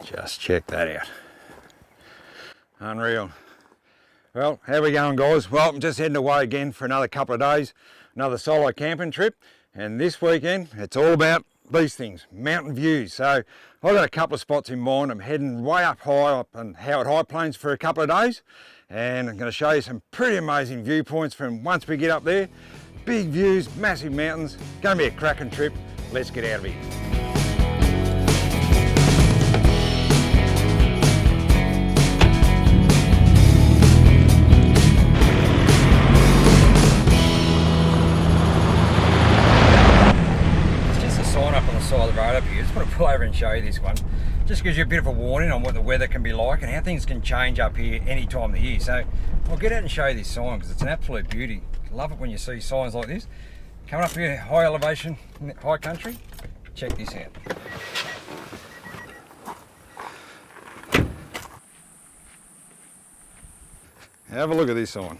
Just check that out. Unreal. Well, how we going, guys? Well, I'm just heading away again for another couple of days, another solo camping trip, and this weekend it's all about these things, mountain views. So I've got a couple of spots in mind. I'm heading way up high up in Howard High Plains for a couple of days, and I'm going to show you some pretty amazing viewpoints from once we get up there. Big views, massive mountains, going to be a cracking trip. Let's get out of here. Side of the road up here. Just want to pull over and show you this one. Just gives you a bit of a warning on what the weather can be like and how things can change up here any time of the year. So I'll get out and show you this sign because it's an absolute beauty. Love it when you see signs like this. Coming up here, high elevation, high country. Check this out. Have a look at this sign.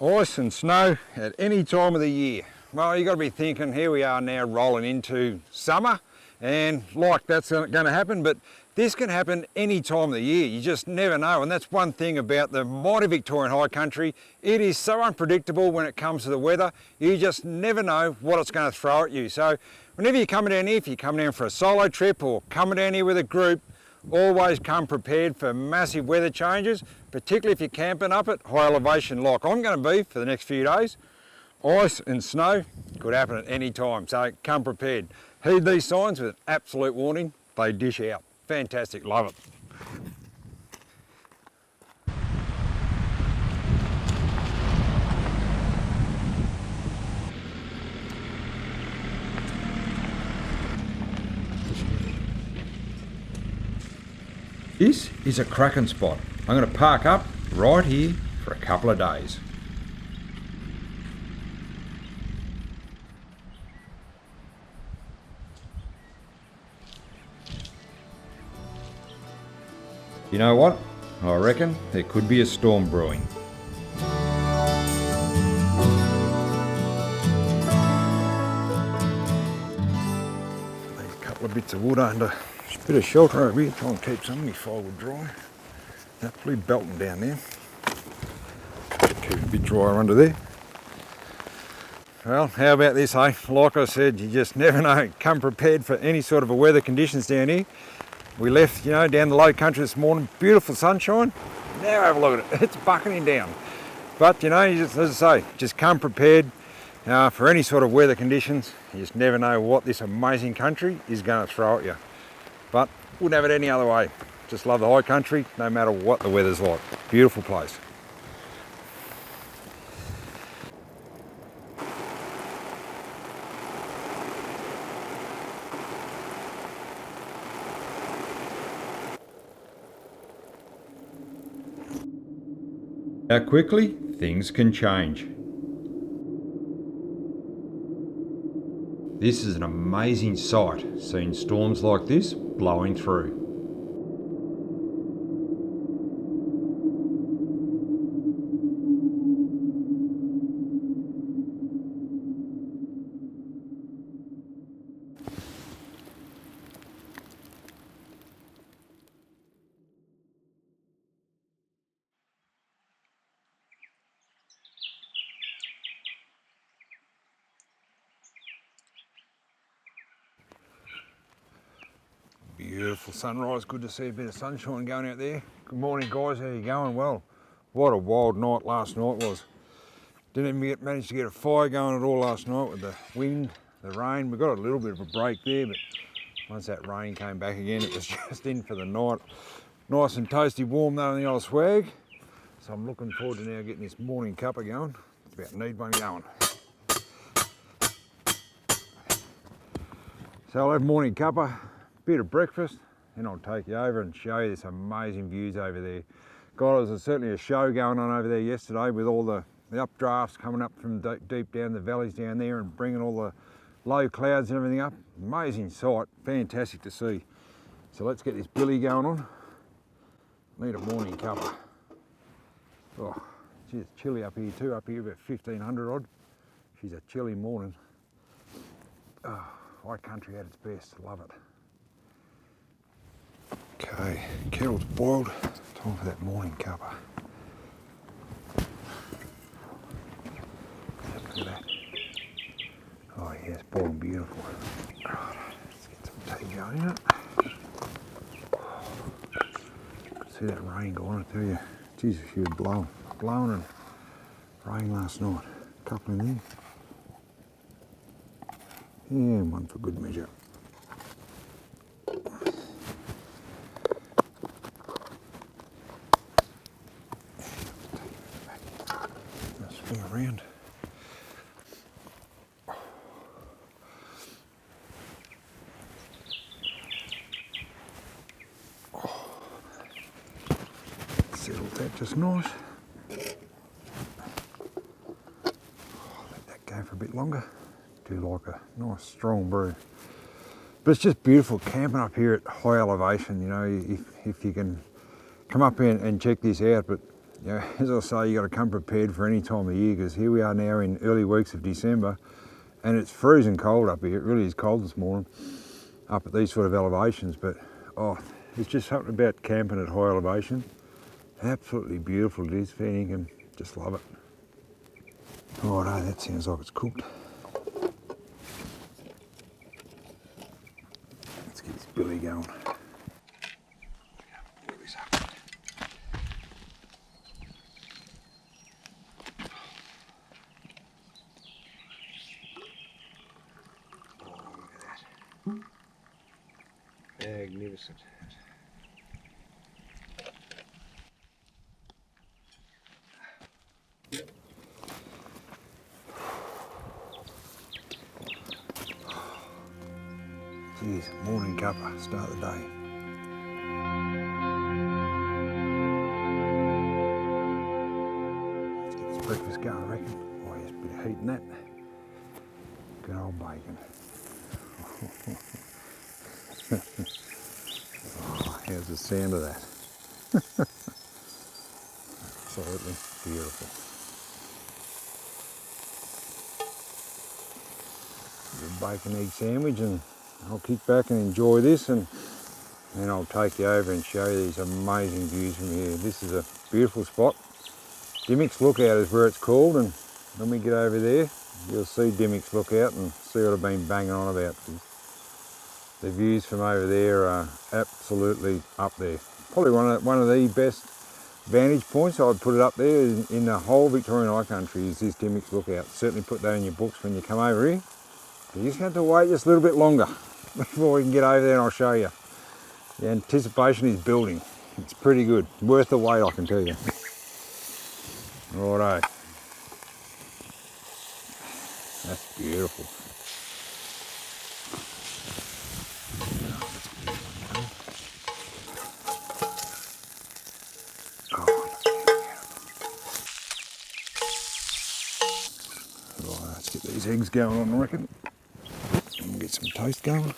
Ice and snow at any time of the year. Well, you've got to be thinking, here we are now rolling into summer, and like that's going to happen, but this can happen any time of the year. You just never know, and that's one thing about the mighty Victorian High Country. It is so unpredictable when it comes to the weather. You just never know what it's going to throw at you. So whenever you're coming down here, if you're coming down for a solo trip or coming down here with a group, always come prepared for massive weather changes, particularly if you're camping up at high elevation like I'm going to be for the next few days. Ice and snow could happen at any time, so come prepared. Heed these signs with an absolute warning. They dish out. Fantastic, love it. This is a cracking spot. I'm going to park up right here for a couple of days. You know what? I reckon there could be a storm brewing. Leave a couple of bits of wood under a bit of shelter over here, try and keep some of my firewood dry. Absolutely belting down there. Keep it a bit drier under there. Well, how about this, eh? Like I said, you just never know. Come prepared for any sort of a weather conditions down here. We left, down the low country this morning, beautiful sunshine. Now have a look at it, it's bucketing down. But you just, as I say, just come prepared for any sort of weather conditions. You just never know what this amazing country is going to throw at you. But wouldn't have it any other way. Just love the high country, no matter what the weather's like. Beautiful place. How quickly things can change. This is an amazing sight, seeing storms like this blowing through. Beautiful sunrise, good to see a bit of sunshine going out there. Good morning, guys, how you going? Well, what a wild night last night was. Didn't even manage to get a fire going at all last night with the wind, the rain. We got a little bit of a break there, but once that rain came back again, it was just in for the night. Nice and toasty warm though in the old swag. So I'm looking forward to now getting this morning cuppa going. It's about need one going. So I'll have morning cuppa, bit of breakfast, and I'll take you over and show you this amazing views over there. God, there's certainly a show going on over there yesterday with all the updrafts coming up from deep down the valleys down there and bringing all the low clouds and everything up. Amazing sight, fantastic to see. So let's get this billy going on. Need a morning cuppa. Oh, geez, it's chilly up here too, up here about 1500 odd. She's a chilly morning. Oh, high country at its best, love it. Okay, kettle's boiled. Time for that morning cuppa. Look at that. Oh yeah, it's boiling beautiful. Right, let's get some tea going in it. See that rain going, I tell you. Jesus, she was blowing and rain last night. A couple in there. Yeah, one for good measure. Swing around. Settled that just nice. Let that go for a bit longer. Do like a nice strong brew. But it's just beautiful camping up here at high elevation, you know, if you can come up here and check this out. But you know, as I say, you got to come prepared for any time of year, because here we are now in early weeks of December and it's freezing cold up here. It really is cold this morning up at these sort of elevations. But oh, it's just something about camping at high elevation. Absolutely beautiful it is, fair dinkum, just love it. Righto, that sounds like it's cooked. Let's get this billy going. Pull this up. Oh, look at that. Magnificent. Geez, morning cuppa, start the day. Let's get this breakfast going, I reckon. Oh, there's a bit of heat in that. Good old bacon. Oh, how's the sound of that? Absolutely beautiful. Good bacon egg sandwich, and I'll kick back and enjoy this, and then I'll take you over and show you these amazing views from here. This is a beautiful spot. Dimmick's Lookout is where it's called, and when we get over there, you'll see Dimmick's Lookout and see what I've been banging on about. The views from over there are absolutely up there. Probably one of the best vantage points. I'd put it up there in the whole Victorian High Country is this Dimmick's Lookout. Certainly put that in your books when you come over here. You just have to wait just a little bit longer before we can get over there and I'll show you. The anticipation is building. It's pretty good. Worth the wait, I can tell you. Righto. That's beautiful. Right, let's get these eggs going on, I reckon. And we'll get some toast going. Move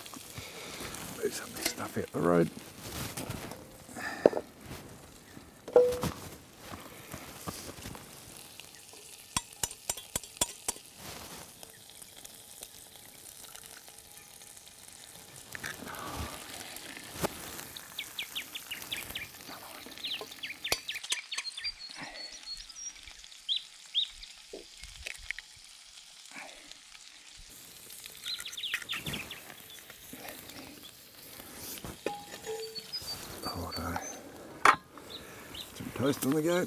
some of this stuff out the road. Righto. Some toast on the go.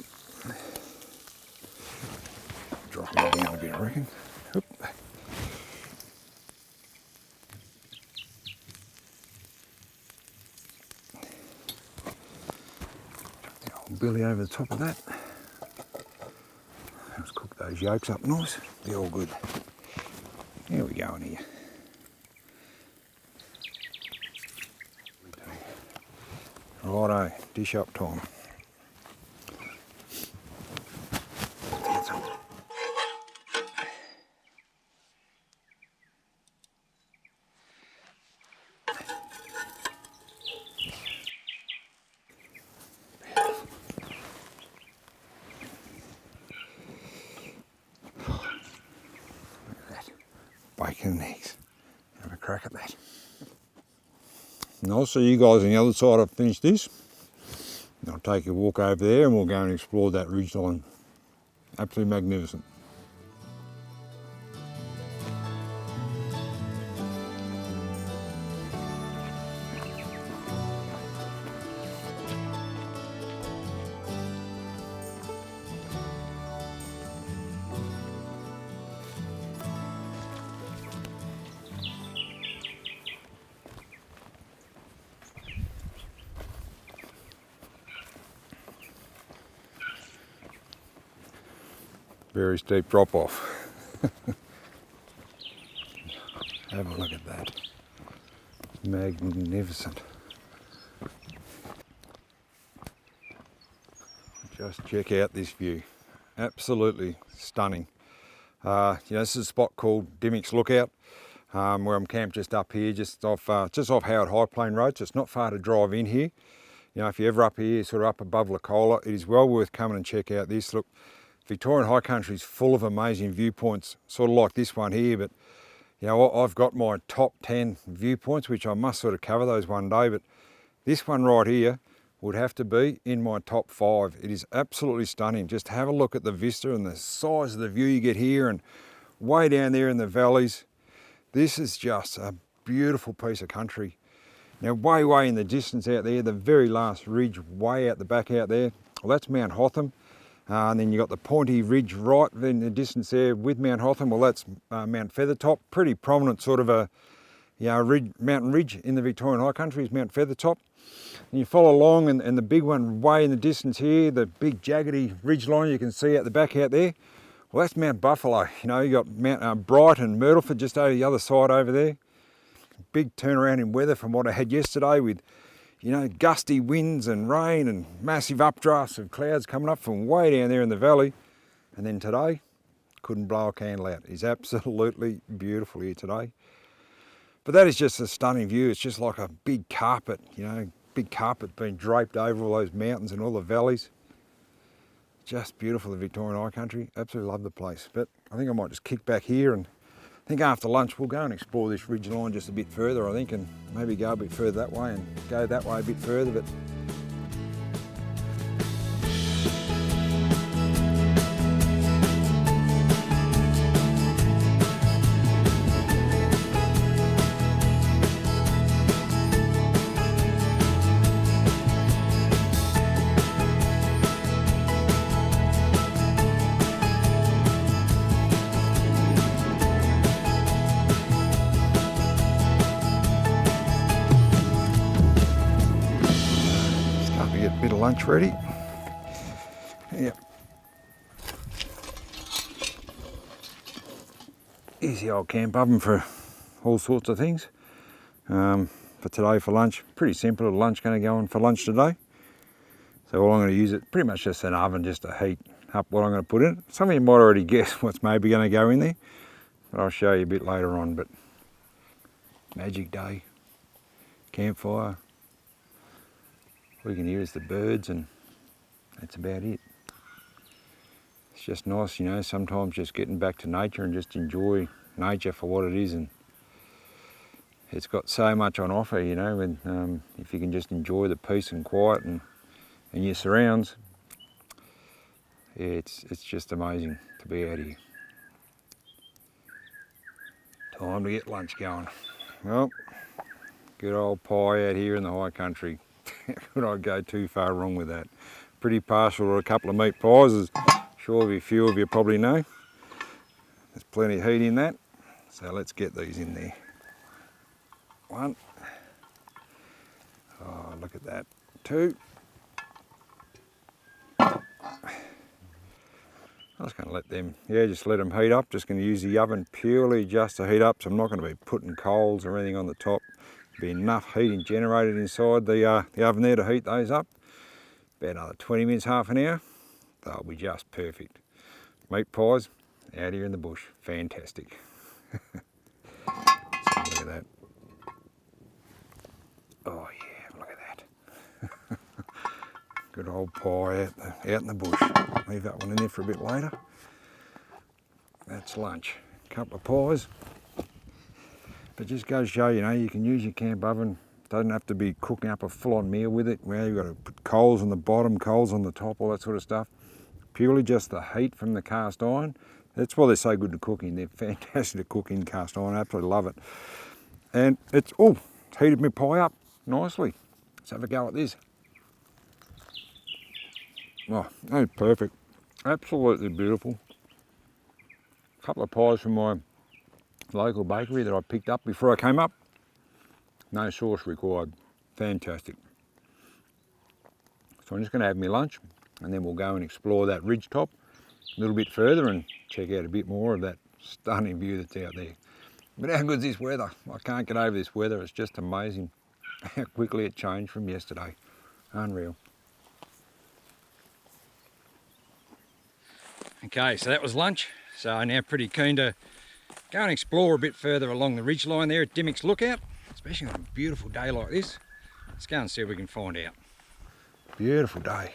Drop it down a bit, I reckon. Oop. Drop the old billy over the top of that. Let's cook those yolks up nice. Be all good. Here we go in here. Righto, dish up time. Get some. Look at that. Bacon and eggs. Have a crack at that. And I'll see you guys on the other side. I've finished this. And I'll take a walk over there and we'll go and explore that ridgeline. Absolutely magnificent. Very steep drop off. Have a look at that. Magnificent. Just check out this view. Absolutely stunning. This is a spot called Dimmick's Lookout, where I'm camped just up here, just off Howard High Plain Road. So it's not far to drive in here. If you're ever up here, sort of up above Lacola, it is well worth coming and check out this. Look, Victorian High Country is full of amazing viewpoints, sort of like this one here, but I've got my top 10 viewpoints, which I must sort of cover those one day, but this one right here would have to be in my top 5. It is absolutely stunning. Just have a look at the vista and the size of the view you get here, and way down there in the valleys. This is just a beautiful piece of country. Now, way in the distance out there, the very last ridge way out the back out there, well, that's Mount Hotham. And then you've got the pointy ridge right in the distance there with Mount Hotham. Well, that's Mount Feathertop. Pretty prominent sort of a mountain ridge in the Victorian High Country is Mount Feathertop. And you follow along, and the big one way in the distance here, the big jaggedy ridge line you can see out the back out there, well, that's Mount Buffalo. You got Mount Bright and Myrtleford just over the other side over there. Big turnaround in weather from what I had yesterday with gusty winds and rain and massive updrafts of clouds coming up from way down there in the valley. And then today, couldn't blow a candle out. It's absolutely beautiful here today. But that is just a stunning view. It's just like a big carpet, big carpet being draped over all those mountains and all the valleys. Just beautiful, the Victorian High Country. Absolutely love the place. But I think I might just kick back here, and I think after lunch we'll go and explore this ridge line just a bit further, I think, and maybe go a bit further that way and go that way a bit further. But bit of lunch ready. Yep. Easy old camp oven for all sorts of things. For today for lunch, pretty simple little lunch going to go on for lunch today. So all I'm going to use it, pretty much just an oven just to heat up what I'm going to put in it. Some of you might already guess what's maybe going to go in there, but I'll show you a bit later on. But magic day, campfire. All you can hear is the birds, and that's about it. It's just nice, sometimes just getting back to nature and just enjoy nature for what it is. And it's got so much on offer, and if you can just enjoy the peace and quiet and your surrounds, it's just amazing to be out here. Time to get lunch going. Well, good old pie out here in the high country. Could I go too far wrong with that? Pretty partial to a couple of meat pies, as sure a few of you probably know. There's plenty of heat in that, so let's get these in there. One. Oh, look at that. Two. I'm just going to let them, just let them heat up. Just going to use the oven purely just to heat up, so I'm not going to be putting coals or anything on the top. Be enough heating generated inside the oven there to heat those up. About another 20 minutes, half an hour, they'll be just perfect. Meat pies out here in the bush, fantastic. So look at that. Oh yeah, look at that. Good old pie out in the bush. Leave that one in there for a bit later. That's lunch. A couple of pies. But just goes to show, you can use your camp oven Doesn't have to be cooking up a full-on meal with it. Well, you've got to put coals on the bottom, coals on the top, all that sort of stuff. Purely just the heat from the cast iron. That's why they're so good to cook in. They're fantastic to cook in cast iron. I absolutely love it. And it's heated my pie up nicely. Let's have a go at this. Oh, that's perfect. Absolutely beautiful. A couple of pies from my local bakery that I picked up before I came up. No sauce required. Fantastic. So I'm just going to have my lunch and then we'll go and explore that ridge top a little bit further and check out a bit more of that stunning view that's out there. But how good's this weather? I can't get over this weather. It's just amazing how quickly it changed from yesterday. Unreal. Okay, so that was lunch. So I'm now pretty keen to go and explore a bit further along the ridge line there at Dimmick's Lookout, especially on a beautiful day like this. Let's go and see what we can find out. Beautiful day.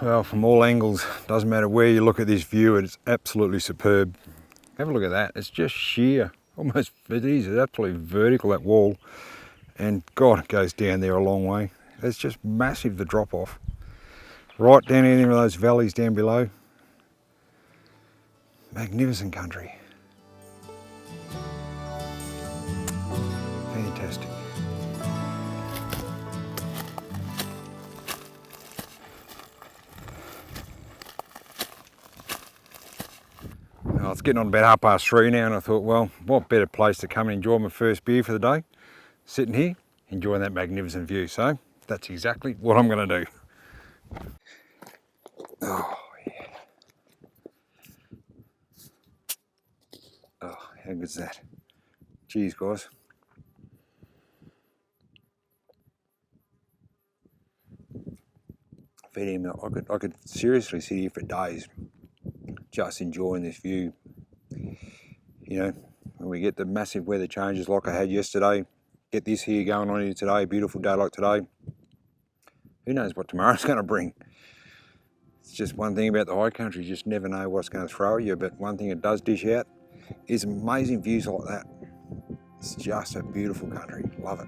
Well, from all angles, doesn't matter where you look at this view, it's absolutely superb. Have a look at that, it's just sheer, almost, it is, it's absolutely vertical, that wall. And God, it goes down there a long way. It's just massive, the drop off. Right down in any of those valleys down below. Magnificent country. Fantastic. Well, it's getting on about 3:30 now and I thought, well, what better place to come and enjoy my first beer for the day? Sitting here, enjoying that magnificent view. So that's exactly what I'm going to do. Oh, yeah. Oh, how good's that? Cheers, guys. I could seriously sit here for days just enjoying this view. You know, when we get the massive weather changes like I had yesterday, get this here going on here today, beautiful day like today. Who knows what tomorrow's going to bring? It's just one thing about the high country, you just never know what's going to throw at you, but one thing it does dish out is amazing views like that. It's just a beautiful country, love it.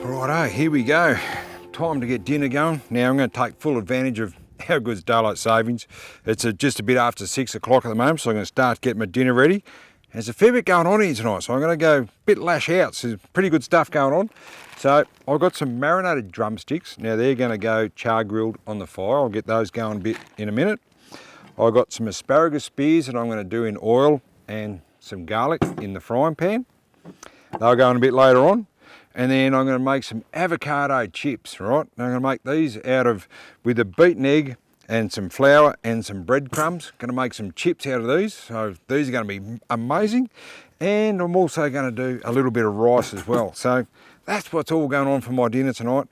Righto, here we go. Time to get dinner going. Now I'm going to take full advantage of how good's daylight savings. It's just a bit after 6 o'clock at the moment, so I'm going to start getting my dinner ready. There's a fair bit going on here tonight, so I'm going to go a bit lash out. So there's pretty good stuff going on. So I've got some marinated drumsticks. Now they're going to go char grilled on the fire. I'll get those going a bit in a minute. I've got some asparagus spears that I'm going to do in oil and some garlic in the frying pan. They'll go in a bit later on. And then I'm going to make some avocado chips, right? I'm going to make these with a beaten egg and some flour and some breadcrumbs. Going to make some chips out of these. So these are going to be amazing. And I'm also going to do a little bit of rice as well. So that's what's all going on for my dinner tonight.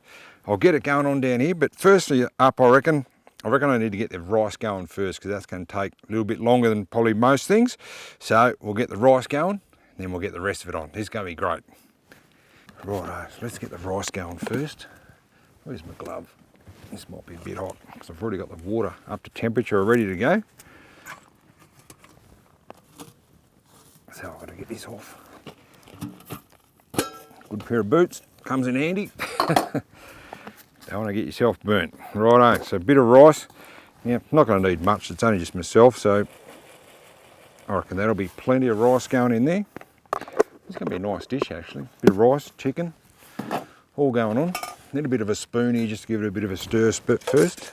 I'll get it going on down here, but firstly up I reckon I need to get the rice going first because that's going to take a little bit longer than probably most things. So we'll get the rice going, and then we'll get the rest of it on. This is going to be great. Righto, so let's get the rice going first. Where's my glove? This might be a bit hot because I've already got the water up to temperature ready to go. So I've got to get this off. Good pair of boots, comes in handy. Don't want to get yourself burnt. Righto, so a bit of rice. Yeah, not going to need much, it's only just myself, so I reckon that'll be plenty of rice going in there. It's going to be a nice dish actually. Bit of rice, chicken, all going on. Need a bit of a spoon here just to give it a bit of a stir first.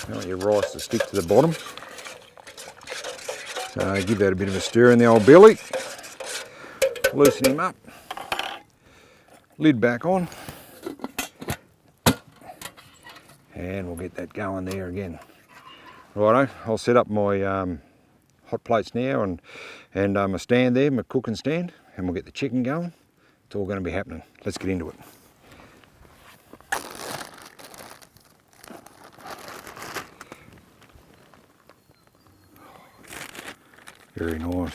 You want your rice to stick to the bottom. So give that a bit of a stir in the old belly. Loosen him up. Lid back on. And we'll get that going there again. Righto, I'll set up my hot plates now and my stand there, my cooking stand, and we'll get the chicken going. It's all going to be happening. Let's get into it. Very nice.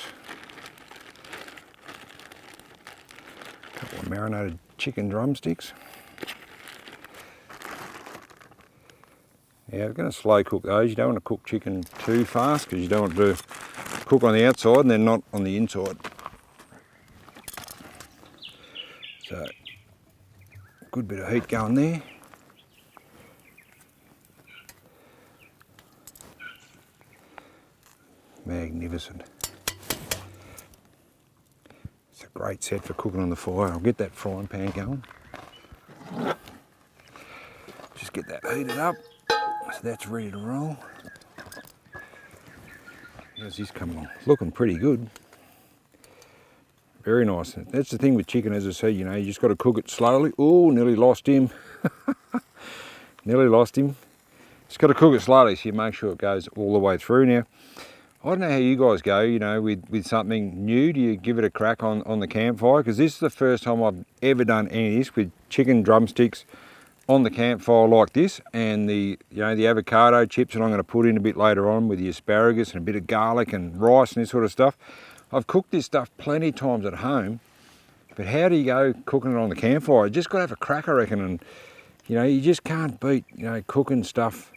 A couple of marinated chicken drumsticks. Yeah, we're going to slow cook those. You don't want to cook chicken too fast because you don't want to cook on the outside and then not on the inside. So, good bit of heat going there. Magnificent. It's a great set for cooking on the fire. I'll get that frying pan going. Just get that heated up. So that's ready to roll. How's this coming on? It's looking pretty good. Very nice. That's the thing with chicken, as I said, you know, you just got to cook it slowly. Oh, nearly lost him. Nearly lost him. Just got to cook it slowly so you make sure it goes all the way through. Now, I don't know how you guys go, you know, with something new. Do you give it a crack on the campfire? Because this is the first time I've ever done any of this with chicken drumsticks on the campfire like this, and the avocado chips that I'm going to put in a bit later on with the asparagus and a bit of garlic and rice and this sort of stuff. I've cooked this stuff plenty of times at home, but how do you go cooking it on the campfire? You just got to have a crack, I reckon, and you know, you just can't beat, you know, cooking stuff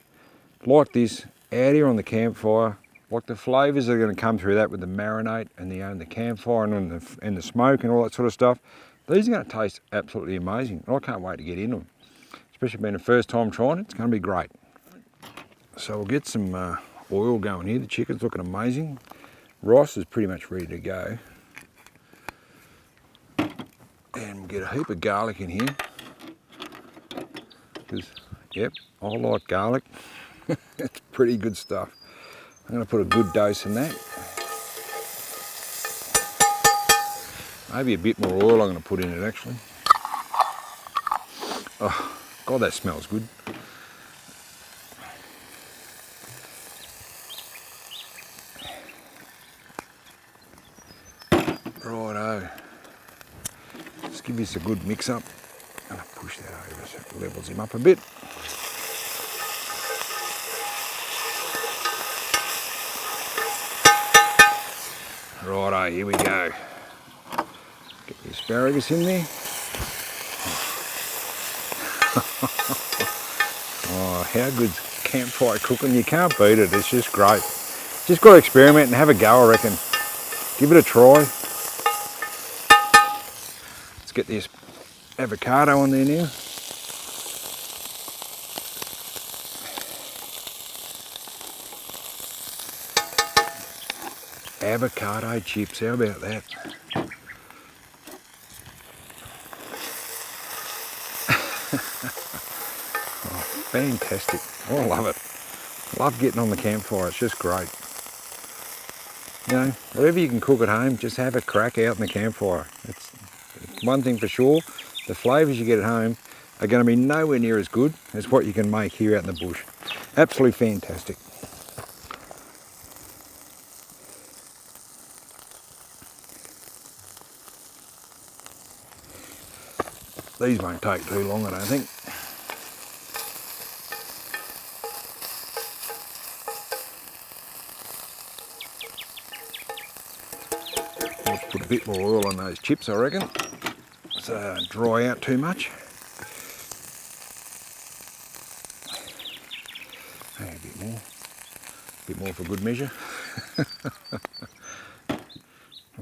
like this out here on the campfire. Like the flavours that are going to come through that with the marinade and the campfire and the smoke and all that sort of stuff. These are going to taste absolutely amazing. I can't wait to get into them. Especially being the first time trying it, it's going to be great. So we'll get some oil going here. The chicken's looking amazing. Rice is pretty much ready to go. And we'll get a heap of garlic in here. Because, yep, I like garlic. It's pretty good stuff. I'm going to put a good dose in that. Maybe a bit more oil I'm going to put in it actually. Oh, God, that smells good. Righto. Let's give this a good mix up. I'm going to push that over so it levels him up a bit. Righto, here we go. Get the asparagus in there. Oh, how good's campfire cooking? You can't beat it, it's just great. Just got to experiment and have a go, I reckon. Give it a try. Let's get this avocado on there now. Avocado chips, how about that? Oh, fantastic. I love it. Love getting on the campfire, it's just great. You know, whatever you can cook at home, just have a crack out in the campfire. It's one thing for sure, the flavours you get at home are going to be nowhere near as good as what you can make here out in the bush. Absolutely fantastic. These won't take too long, I don't think. I'll put a bit more oil on those chips, I reckon, so they don't dry out too much. Maybe a bit more for good measure.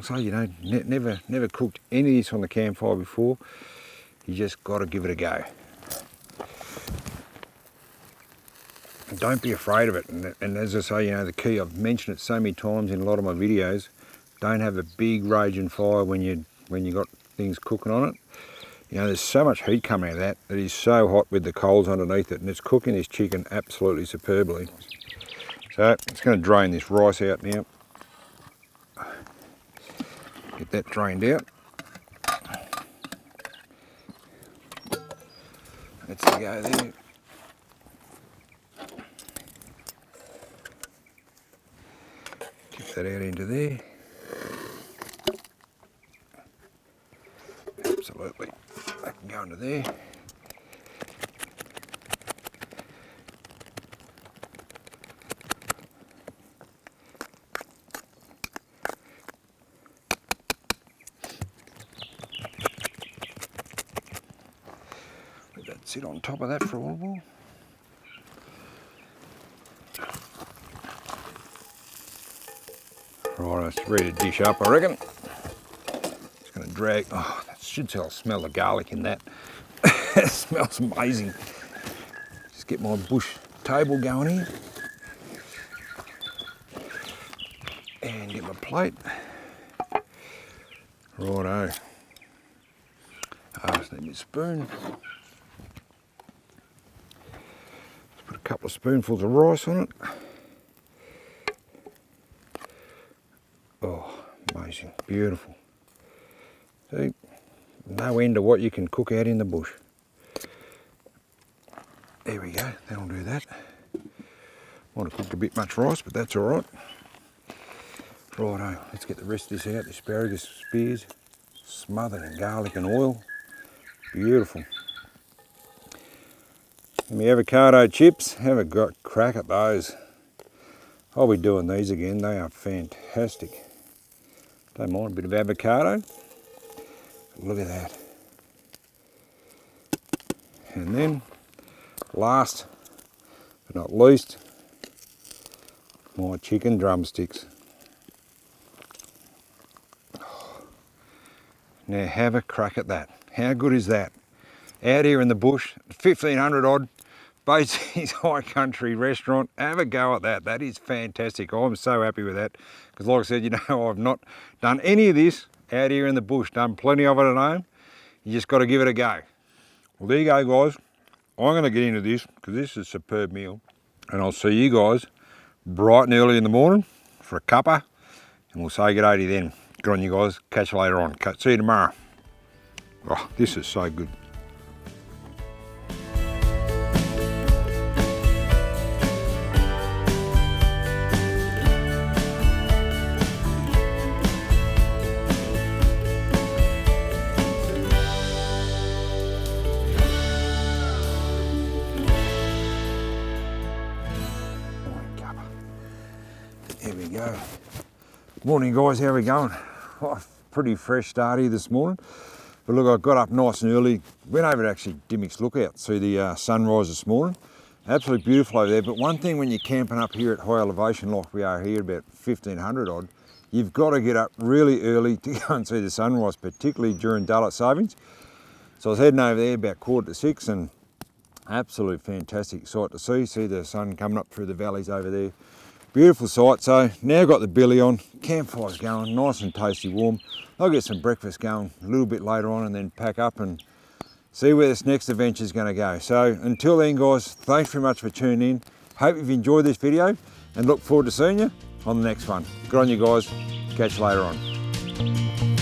So, you know, never cooked any of this on the campfire before. You just got to give it a go. And don't be afraid of it. And as I say, you know, the key, I've mentioned it so many times in a lot of my videos, don't have a big raging fire when you got things cooking on it. You know, there's so much heat coming out of that. It is so hot with the coals underneath it, and it's cooking this chicken absolutely superbly. So it's going to drain this rice out now. Get that drained out. Let's go there. Get that out into there. Absolutely. That can go into there. Let that sit on top of that for a while. Right, it's ready to dish up, I reckon. It's going to drag. Oh, that should smell the garlic in that. It smells amazing. Just get my bush table going here. And get my plate. Righto. I just need my spoon. Let's put a couple of spoonfuls of rice on it. Oh, amazing, beautiful. See, no end to what you can cook out in the bush. There we go, that'll do that. Might have cooked a bit much rice, but that's all right. Righto, let's get the rest of this out. The asparagus spears, smothered in garlic and oil. Beautiful. And the avocado chips, have a crack at those. I'll be doing these again, they are fantastic. Don't mind a bit of avocado. Look at that. And then, last but not least, my chicken drumsticks. Now have a crack at that. How good is that? Out here in the bush, 1500 odd, Victorian High Country restaurant. Have a go at that. That is fantastic. I'm so happy with that. Because like I said, you know, I've not done any of this out here in the bush. Done plenty of it at home. You just got to give it a go. Well, there you go, guys. I'm going to get into this because this is a superb meal. And I'll see you guys bright and early in the morning for a cuppa. And we'll say good day to you then. Good on you guys. Catch you later on. See you tomorrow. Oh, this is so good. There we go. Morning guys, how are we going? Oh, pretty fresh start here this morning. But look, I got up nice and early, went over to actually Dimmick's lookout, see the sunrise this morning. Absolutely beautiful over there, but one thing when you're camping up here at high elevation like we are here, about 1500 odd, you've got to get up really early to go and see the sunrise, particularly during daylight savings. So I was heading over there about 5:45 and absolutely fantastic sight to see the sun coming up through the valleys over there. Beautiful sight. So now got the billy on, campfire's going, nice and tasty warm. I'll get some breakfast going a little bit later on and then pack up and see where this next adventure is going to go. So until then guys, thanks very much for tuning in. Hope you've enjoyed this video and look forward to seeing you on the next one. Good on you guys, catch you later on.